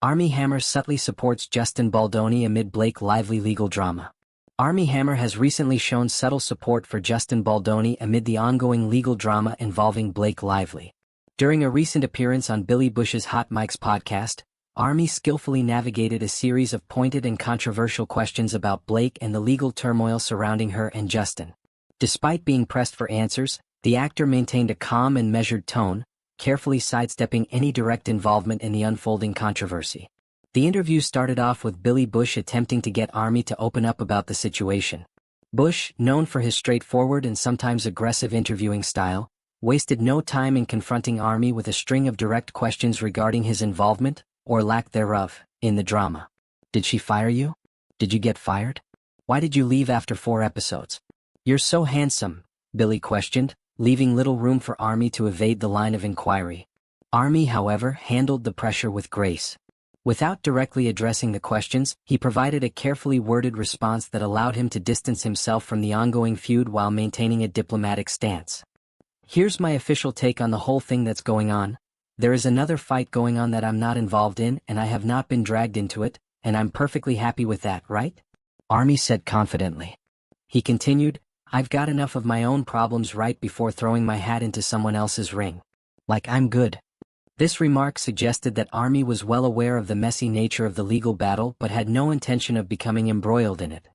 Armie Hammer subtly supports Justin Baldoni amid Blake Lively legal drama. Armie Hammer has recently shown subtle support for Justin Baldoni amid the ongoing legal drama involving Blake Lively. During a recent appearance on Billy Bush's Hot Mics podcast, Armie skillfully navigated a series of pointed and controversial questions about Blake and the legal turmoil surrounding her and Justin. Despite being pressed for answers, the actor maintained a calm and measured tone, carefully sidestepping any direct involvement in the unfolding controversy. The interview started off with Billy Bush attempting to get Armie to open up about the situation. Bush, known for his straightforward and sometimes aggressive interviewing style, wasted no time in confronting Armie with a string of direct questions regarding his involvement, or lack thereof, in the drama. Did she fire you? Did you get fired? Why did you leave after 4 episodes? You're so handsome, Billy questioned, leaving little room for Armie to evade the line of inquiry. Armie, however, handled the pressure with grace. Without directly addressing the questions, he provided a carefully worded response that allowed him to distance himself from the ongoing feud while maintaining a diplomatic stance. Here's my official take on the whole thing that's going on. There is another fight going on that I'm not involved in, and I have not been dragged into it, and I'm perfectly happy with that, right? Armie said confidently. He continued, I've got enough of my own problems right before throwing my hat into someone else's ring. Like I'm good. This remark suggested that Armie was well aware of the messy nature of the legal battle but had no intention of becoming embroiled in it.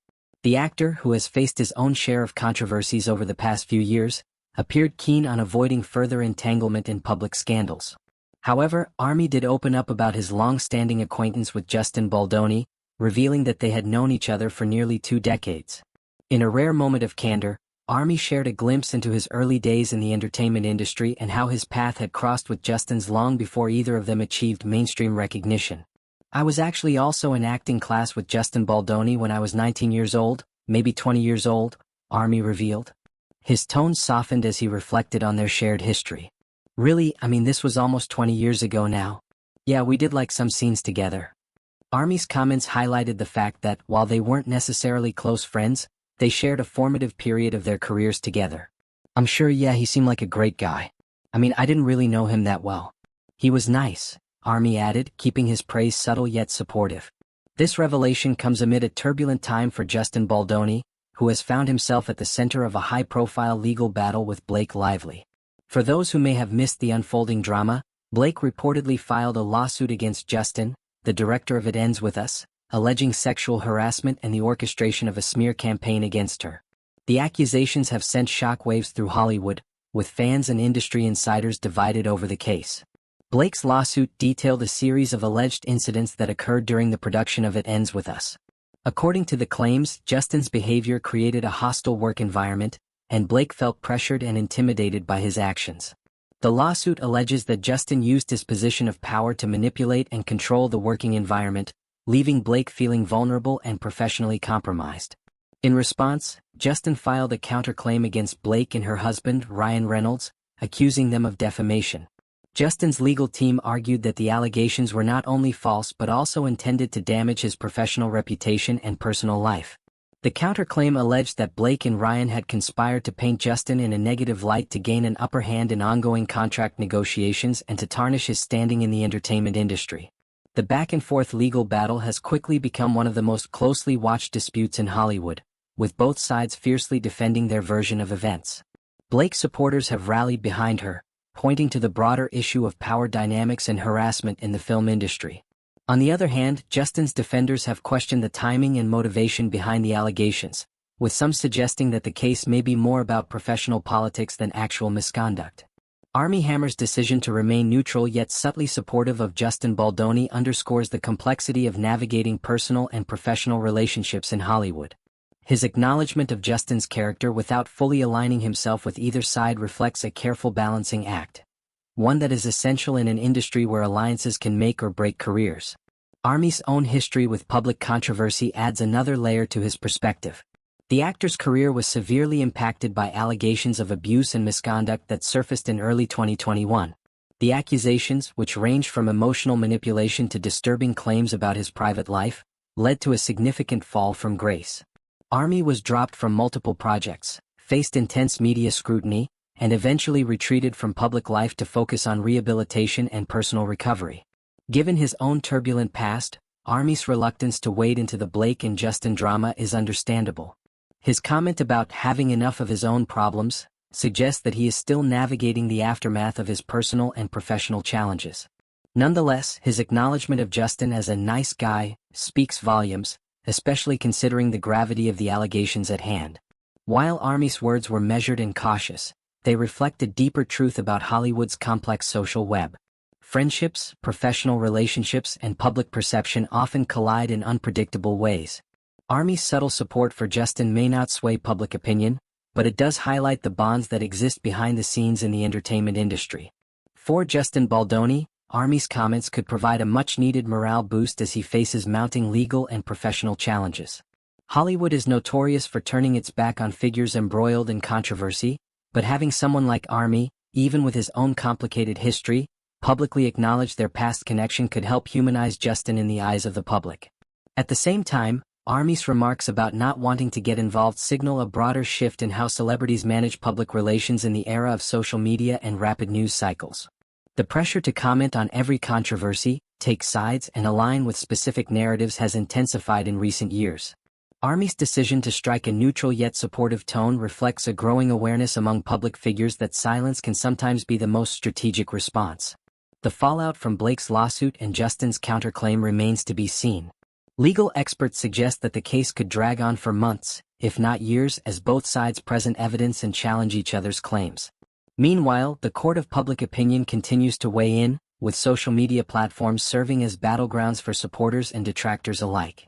The actor, who has faced his own share of controversies over the past few years, appeared keen on avoiding further entanglement in public scandals. However, Armie did open up about his long-standing acquaintance with Justin Baldoni, revealing that they had known each other for nearly 2 decades. In a rare moment of candor, Armie shared a glimpse into his early days in the entertainment industry and how his path had crossed with Justin's long before either of them achieved mainstream recognition. I was actually also in acting class with Justin Baldoni when I was 19 years old, maybe 20 years old, Armie revealed. His tone softened as he reflected on their shared history. Really, this was almost 20 years ago now. Yeah, we did like some scenes together. Armie's comments highlighted the fact that, while they weren't necessarily close friends, they shared a formative period of their careers together. I'm sure, yeah, he seemed like a great guy. I didn't really know him that well. He was nice, Armie added, keeping his praise subtle yet supportive. This revelation comes amid a turbulent time for Justin Baldoni, who has found himself at the center of a high-profile legal battle with Blake Lively. For those who may have missed the unfolding drama, Blake reportedly filed a lawsuit against Justin, the director of It Ends With Us, alleging sexual harassment and the orchestration of a smear campaign against her. The accusations have sent shockwaves through Hollywood, with fans and industry insiders divided over the case. Blake's lawsuit detailed a series of alleged incidents that occurred during the production of It Ends With Us. According to the claims, Justin's behavior created a hostile work environment, and Blake felt pressured and intimidated by his actions. The lawsuit alleges that Justin used his position of power to manipulate and control the working environment, leaving Blake feeling vulnerable and professionally compromised. In response, Justin filed a counterclaim against Blake and her husband, Ryan Reynolds, accusing them of defamation. Justin's legal team argued that the allegations were not only false but also intended to damage his professional reputation and personal life. The counterclaim alleged that Blake and Ryan had conspired to paint Justin in a negative light to gain an upper hand in ongoing contract negotiations and to tarnish his standing in the entertainment industry. The back-and-forth legal battle has quickly become one of the most closely watched disputes in Hollywood, with both sides fiercely defending their version of events. Blake's supporters have rallied behind her, pointing to the broader issue of power dynamics and harassment in the film industry. On the other hand, Justin's defenders have questioned the timing and motivation behind the allegations, with some suggesting that the case may be more about professional politics than actual misconduct. Armie Hammer's decision to remain neutral yet subtly supportive of Justin Baldoni underscores the complexity of navigating personal and professional relationships in Hollywood. His acknowledgement of Justin's character without fully aligning himself with either side reflects a careful balancing act, one that is essential in an industry where alliances can make or break careers. Armie's own history with public controversy adds another layer to his perspective. The actor's career was severely impacted by allegations of abuse and misconduct that surfaced in early 2021. The accusations, which ranged from emotional manipulation to disturbing claims about his private life, led to a significant fall from grace. Armie was dropped from multiple projects, faced intense media scrutiny, and eventually retreated from public life to focus on rehabilitation and personal recovery. Given his own turbulent past, Armie's reluctance to wade into the Blake and Justin drama is understandable. His comment about having enough of his own problems suggests that he is still navigating the aftermath of his personal and professional challenges. Nonetheless, his acknowledgement of Justin as a nice guy speaks volumes, especially considering the gravity of the allegations at hand. While Armie's words were measured and cautious, they reflect a deeper truth about Hollywood's complex social web. Friendships, professional relationships, and public perception often collide in unpredictable ways. Armie's subtle support for Justin may not sway public opinion, but it does highlight the bonds that exist behind the scenes in the entertainment industry. For Justin Baldoni, Armie's comments could provide a much-needed morale boost as he faces mounting legal and professional challenges. Hollywood is notorious for turning its back on figures embroiled in controversy, but having someone like Armie, even with his own complicated history, publicly acknowledge their past connection could help humanize Justin in the eyes of the public. At the same time, Armie's remarks about not wanting to get involved signal a broader shift in how celebrities manage public relations in the era of social media and rapid news cycles. The pressure to comment on every controversy, take sides, and align with specific narratives has intensified in recent years. Armie's decision to strike a neutral yet supportive tone reflects a growing awareness among public figures that silence can sometimes be the most strategic response. The fallout from Blake's lawsuit and Justin's counterclaim remains to be seen. Legal experts suggest that the case could drag on for months, if not years, as both sides present evidence and challenge each other's claims. Meanwhile, the court of public opinion continues to weigh in, with social media platforms serving as battlegrounds for supporters and detractors alike.